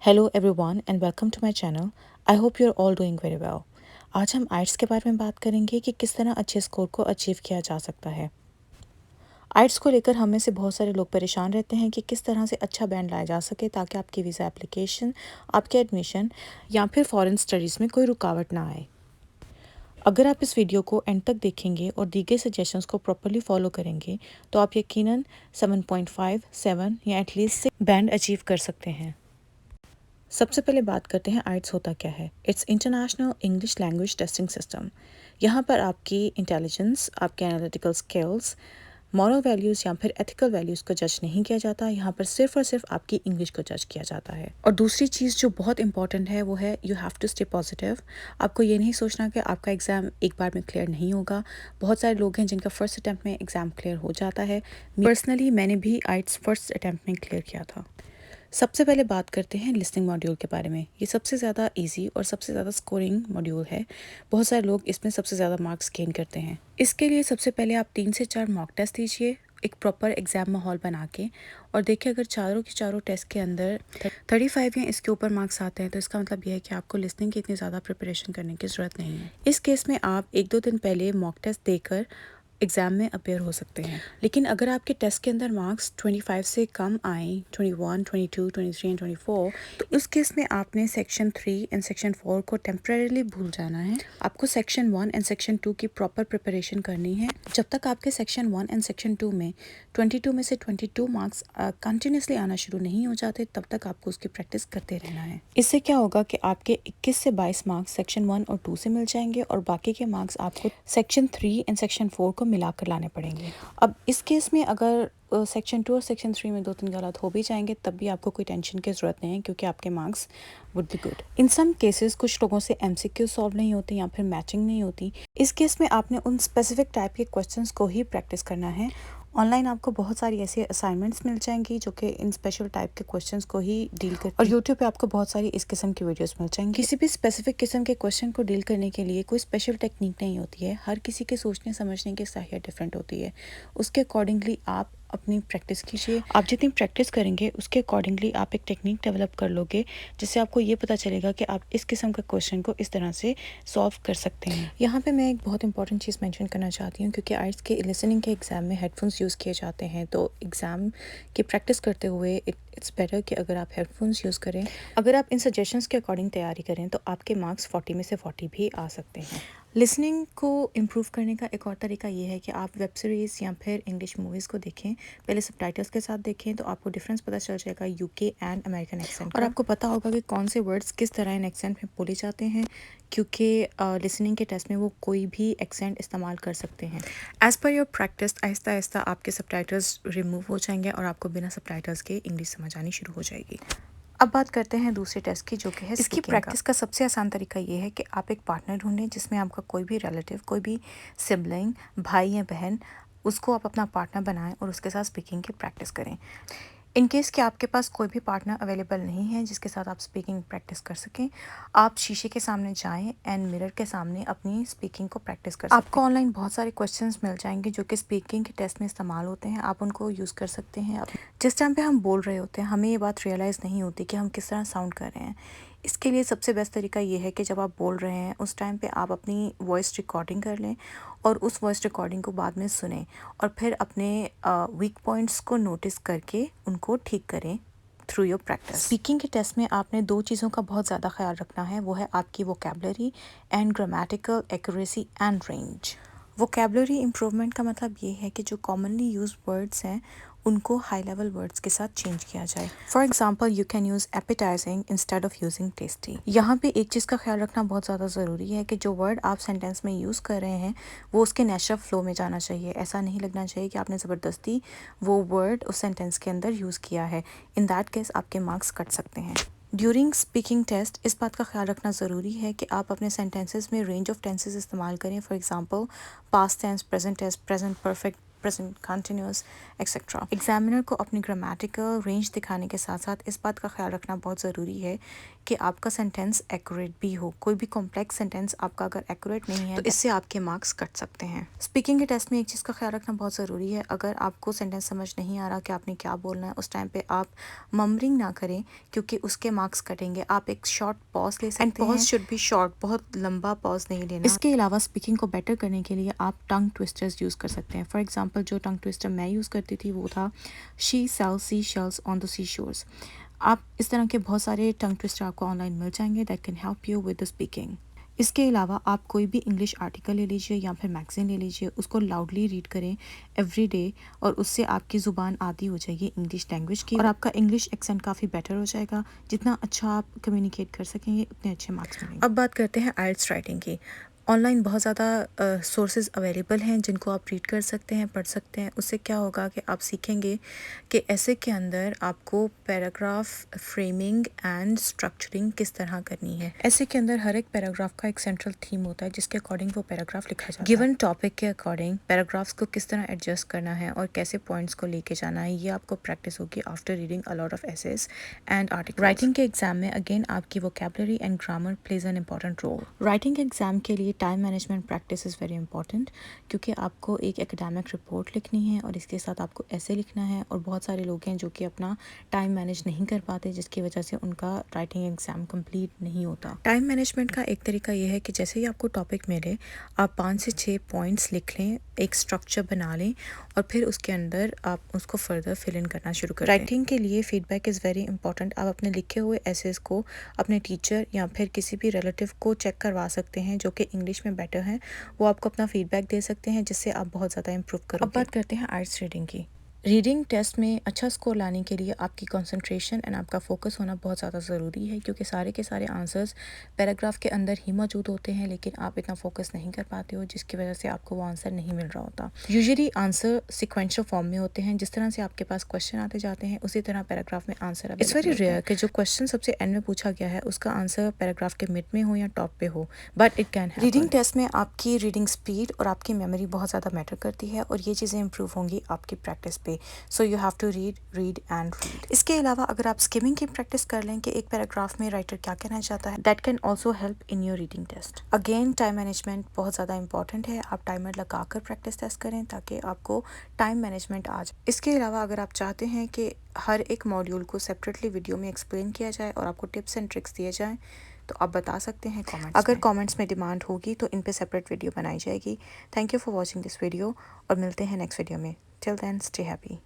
Hello everyone and welcome to my channel. I hope you are all doing very well. आज हम आइट्स के बारे में बात करेंगे कि किस तरह अच्छे स्कोर को अचीव किया जा सकता है। आइट्स को लेकर हम में से बहुत सारे लोग परेशान रहते हैं कि किस तरह से अच्छा बैंड लाया जा सके ताकि आपकी वीज़ा एप्लीकेशन, आपके एडमिशन या फिर फॉरेन स्टडीज़ में कोई रुकावट ना आए। अगर आप इस वीडियो को एंड तक देखेंगे और दी गई सजेशंस को प्रॉपर्ली फॉलो करेंगे तो आप यकीनन 7.5, 7 या एटलीस्ट 6 बैंड अचीव कर सकते हैं। सबसे पहले बात करते हैं आइट्स होता क्या है। It's international English language testing system. यहाँ पर आपकी इंटेलिजेंस, आपके एनालिटिकल स्किल्स, मॉरल वैल्यूज़ या फिर एथिकल वैल्यूज़ को जज नहीं किया जाता। यहाँ पर सिर्फ और सिर्फ आपकी इंग्लिश को जज किया जाता है। और दूसरी चीज़ जो बहुत इंपॉर्टेंट है वो है you have to stay positive. आपको ये नहीं सोचना कि आपका एग्ज़ाम एक बार में क्लियर नहीं होगा। बहुत सारे लोग हैं जिनका फर्स्ट अटैम्प्ट में एग्ज़ाम क्लियर हो जाता है। पर्सनली मैंने भी आइट्स फर्स्ट अटैम्प्ट में क्लियर किया था। सबसे पहले बात करते हैं लिसनिंग मॉड्यूल के बारे में। ये सबसे ज़्यादा इजी और सबसे ज़्यादा स्कोरिंग मॉड्यूल है। बहुत सारे लोग इसमें सबसे ज़्यादा मार्क्स गेन करते हैं। इसके लिए सबसे पहले आप 3 से 4 मॉक टेस्ट दीजिए एक प्रॉपर एग्ज़ाम माहौल बना के, और देखिए अगर चारों के चारों टेस्ट के अंदर 35 या इसके ऊपर मार्क्स आते हैं तो इसका मतलब यह है कि आपको लिसनिंग की इतनी ज़्यादा प्रिपरेशन करने की ज़रूरत नहीं है। इस केस में आप 1-2 दिन पहले मॉक टेस्ट देकर एग्ज़ाम में अपेयर हो सकते हैं। लेकिन अगर आपके टेस्ट के अंदर मार्क्स 25 से कम आए, 21, 22, 23 एंड 24, तो उस केस में आपने सेक्शन 3 एंड सेक्शन 4 को टेम्परेरीली भूल जाना है। आपको सेक्शन 1 एंड सेक्शन 2 की प्रॉपर प्रिपरेशन करनी है। जब तक आपके सेक्शन 1 एंड सेक्शन 2 में 22 में से 22 मार्क्स कंटिन्यूसली आना शुरू नहीं हो जाते, तब तक आपको उसकी प्रैक्टिस करते रहना है। इससे क्या होगा कि आपके 21 से 22 मार्क्स सेक्शन 1 और 2 से मिल जाएंगे और बाकी के मार्क्स आपको सेक्शन 3 एंड सेक्शन 4 को मिलाकर लाने पड़ेंगे। अब इस केस में अगर सेक्शन 2 और सेक्शन 3 में 2-3 गलत हो भी जाएंगे तब भी आपको कोई टेंशन की ज़रूरत नहीं है, क्योंकि आपके marks would be good. In some cases कुछ लोगों से एमसीक्यू सॉल्व नहीं होती या फिर मैचिंग नहीं होती। इस केस में आपने उन स्पेसिफिक टाइप के क्वेश्चंस को ही प्रैक्टिस करना है। ऑनलाइन आपको बहुत सारी ऐसी असाइनमेंट्स मिल जाएंगी जो कि इन स्पेशल टाइप के क्वेश्चंस को ही डील करती हैं। और यूट्यूब पे आपको बहुत सारी इस किस्म की वीडियोस मिल जाएंगी। किसी भी स्पेसिफिक किस्म के क्वेश्चन को डील करने के लिए कोई स्पेशल टेक्निक नहीं होती है। हर किसी के सोचने समझने की सहायता डिफरेंट होती है। उसके अकॉर्डिंगली आप अपनी प्रैक्टिस कीजिए। आप जितनी प्रैक्टिस करेंगे उसके अकॉर्डिंगली आप एक टेक्निक डेवलप कर लोगे, जिससे आपको ये पता चलेगा कि आप इस किस्म का क्वेश्चन को इस तरह से सॉल्व कर सकते हैं। यहाँ पे मैं एक बहुत इंपॉर्टेंट चीज़ मेंशन करना चाहती हूँ, क्योंकि आइट्स के लिसनिंग के एग्ज़ाम में हेडफोन्स यूज़ किए जाते हैं, तो एग्ज़ाम की प्रैक्टिस करते हुए इट्स बेटर कि अगर आप हेडफोन्स यूज़ करें। अगर आप इन सजेशंस के अकॉर्डिंग तैयारी करें तो आपके मार्क्स 40 में से 40 भी आ सकते हैं। लिसनिंग को इम्प्रूव करने का एक और तरीका ये है कि आप वेब सीरीज़ या फिर इंग्लिश मूवीज़ को देखें। पहले सबटाइटल्स के साथ देखें तो आपको डिफरेंस पता चल जाएगा यूके एंड अमेरिकन एक्सेंट, और आपको पता होगा कि कौन से वर्ड्स किस तरह इन एक्सेंट में बोले जाते हैं, क्योंकि लिसनिंग के टेस्ट में वो कोई भी एक्सेंट इस्तेमाल कर सकते हैं। As per your practice Aahista Aahista आपके सबटाइटल्स रिमूव हो जाएंगे और आपको बिना सबटाइटल्स के इंग्लिश समझ आनी शुरू हो जाएगी। अब बात करते हैं दूसरे टेस्ट की, जो कि है इसकी प्रैक्टिस का सबसे आसान तरीका ये है कि आप एक पार्टनर ढूंढें जिसमें आपका कोई भी रिलेटिव, कोई भी सिबलिंग, भाई या बहन, उसको आप अपना पार्टनर बनाएं और उसके साथ स्पीकिंग की प्रैक्टिस करें। इन केस कि आपके पास कोई भी पार्टनर अवेलेबल नहीं है जिसके साथ आप स्पीकिंग प्रैक्टिस कर सकें, आप शीशे के सामने जाएं एंड मिरर के सामने अपनी स्पीकिंग को प्रैक्टिस कर सकते हैं। आपको ऑनलाइन बहुत सारे क्वेश्चंस मिल जाएंगे जो कि स्पीकिंग के टेस्ट में इस्तेमाल होते हैं, आप उनको यूज़ कर सकते हैं। जिस टाइम पे हम बोल रहे होते हैं हमें ये बात रियलाइज़ नहीं होती कि हम किस तरह साउंड कर रहे हैं। इसके लिए सबसे बेस्ट तरीका ये है कि जब आप बोल रहे हैं उस टाइम पे आप अपनी वॉइस रिकॉर्डिंग कर लें और उस वॉइस रिकॉर्डिंग को बाद में सुनें और फिर अपने वीक पॉइंट्स को नोटिस करके उनको ठीक करें थ्रू योर प्रैक्टिस। स्पीकिंग के टेस्ट में आपने 2 चीज़ों का बहुत ज़्यादा ख्याल रखना है, वो है आपकी vocabulary and grammatical accuracy and range. Vocabulary improvement का मतलब ये है कि जो कॉमनली यूज वर्ड्स हैं उनको हाई लेवल वर्ड्स के साथ चेंज किया जाए। For example you can use appetising instead of using tasty. यहाँ पे एक चीज़ का ख्याल रखना बहुत ज़्यादा ज़रूरी है कि जो वर्ड आप सेंटेंस में यूज़ कर रहे हैं वो उसके नेचुरल फ्लो में जाना चाहिए। ऐसा नहीं लगना चाहिए कि आपने ज़बरदस्ती वो वर्ड उस सेंटेंस के अंदर यूज़ किया है। इन दैट केस आपके मार्क्स कट सकते हैं। ड्यूरिंग स्पीकिंग टेस्ट इस बात का ख्याल रखना ज़रूरी है कि आप अपने सेंटेंसेस में रेंज ऑफ टेंसेस इस्तेमाल करें। For example past tense, present tense, present perfect, present continuous etcetera. Examiner को अपनी ग्रामेटिकल रेंज दिखाने के साथ साथ इस बात का ख्याल रखना बहुत ज़रूरी है कि आपका सेंटेंस एक्यूरेट भी हो। कोई भी कॉम्प्लेक्स सेंटेंस आपका अगर एक्यूरेट नहीं है तो इससे आपके मार्क्स कट सकते हैं। स्पीकिंग के टेस्ट में एक चीज़ का ख्याल रखना बहुत ज़रूरी है। अगर आपको सेंटेंस समझ नहीं आ रहा कि आपने क्या बोलना है, उस टाइम पे आप ममरिंग ना करें क्योंकि उसके मार्क्स कटेंगे। आप एक शॉर्ट पॉज ले सकते हैं। पॉज शुड बी शॉर्ट, बहुत लंबा पॉज नहीं लेना। इसके अलावा स्पीकिंग को बेटर करने के लिए आप टंग ट्विस्टर्स यूज़ कर सकते हैं। फॉर एग्जांपल जो टंग ट्विस्टर मैं यूज़ करती थी वो था she sells sea shells on the sea shores. आप इस तरह के बहुत सारे टंग ट्विस्टर आपको ऑनलाइन मिल जाएंगे that can help you with the speaking. इसके अलावा आप कोई भी इंग्लिश आर्टिकल ले लीजिए या फिर मैगज़ीन ले लीजिए, उसको लाउडली रीड करें एवरी डे और उससे आपकी ज़ुबान आदी हो जाएगी इंग्लिश लैंग्वेज की और आपका इंग्लिश एक्सेंट काफ़ी बेटर हो जाएगा। जितना अच्छा आप कम्युनिकेट कर सकेंगे उतने अच्छे मार्क्स मिलेंगे। अब बात करते हैं आइल्स राइटिंग की। ऑनलाइन बहुत ज़्यादा सोर्सेज अवेलेबल हैं जिनको आप रीड कर सकते हैं, पढ़ सकते हैं। उससे क्या होगा कि आप सीखेंगे कि ऐसे के अंदर आपको पैराग्राफ फ्रेमिंग एंड स्ट्रक्चरिंग किस तरह करनी है। ऐसे के अंदर हर एक पैराग्राफ का एक सेंट्रल थीम होता है जिसके अकॉर्डिंग वो पैराग्राफ लिखा जाता है। गिवन टॉपिक के अकॉर्डिंग पैराग्राफ्स को किस तरह एडजस्ट करना है और कैसे पॉइंट्स को लेके जाना है, ये आपको प्रैक्टिस होगी after reading a lot of essays and articles. Writing के एग्जाम में अगेन आपकी vocabulary and grammar plays an important role. Writing exam के लिए time management practice is very important क्योंकि आपको एक एकेडमिक रिपोर्ट लिखनी है और इसके साथ आपको ऐसे लिखना है और बहुत सारे लोग हैं जो कि अपना टाइम मैनेज नहीं कर पाते जिसकी वजह से उनका राइटिंग एग्ज़ाम कंप्लीट नहीं होता। टाइम मैनेजमेंट का एक तरीका ये है कि जैसे ही आपको टॉपिक मिले आप 5 से 6 पॉइंट्स लिख लें, एक स्ट्रक्चर बना लें और फिर उसके अंदर आप उसको फर्दर फिल इन करना शुरू करें। राइटिंग के लिए फीडबैक इज़ वेरी इंपॉर्टेंट। आप अपने लिखे हुए एसेस को अपने टीचर या फिर किसी भी रिलेटिव को चेक करवा सकते हैं जो कि इंग्लिश में बेटर हैं। वो आपको अपना फीडबैक दे सकते हैं जिससे आप बहुत ज़्यादा इम्प्रूव करोगे। अब बात करते हैं आइल्स रीडिंग की। रीडिंग टेस्ट में अच्छा स्कोर लाने के लिए आपकी कंसंट्रेशन एंड आपका फोकस होना बहुत ज़्यादा ज़रूरी है क्योंकि सारे के सारे आंसर्स पैराग्राफ के अंदर ही मौजूद होते हैं लेकिन आप इतना फोकस नहीं कर पाते हो जिसकी वजह से आपको वो आंसर नहीं मिल रहा होता। यूजुअली आंसर सिक्वेंशियल फॉर्म में होते हैं, जिस तरह से आपके पास क्वेश्चन आते जाते हैं उसी तरह पैराग्राफ में आंसर। इट्स वेरी रेयर कि जो क्वेश्चन सबसे एंड में पूछा गया है उसका आंसर पैराग्राफ के मिड में हो या टॉप पे हो, but it can happen. Reading test में आपकी रीडिंग स्पीड और आपकी मेमोरी बहुत ज़्यादा मैटर करती है और ये चीज़ें इंप्रूव होंगी आपकी प्रैक्टिस पे। So you have to read read and read. इसके अलावा अगर आप स्किमिंग की प्रैक्टिस कर लें कि एक पैराग्राफ में राइटर क्या कहना चाहता है, that can also help in your reading test. Again time management बहुत ज़्यादा इंपॉर्टेंट है। आप टाइमर लगा कर प्रैक्टिस टेस्ट करें ताकि आपको टाइम मैनेजमेंट आ जाए। इसके अलावा अगर आप चाहते हैं कि हर एक मॉड्यूल को सेपरेटली वीडियो में एक्सप्लेन किया जाए और आपको टिप्स एंड ट्रिक्स दिए जाएँ तो आप बता सकते हैं कमेंट्स अगर कमेंट्स में डिमांड होगी तो इन पे सेपरेट वीडियो बनाई जाएगी। Thank you for watching this video और मिलते हैं नेक्स्ट वीडियो में। Till then stay happy.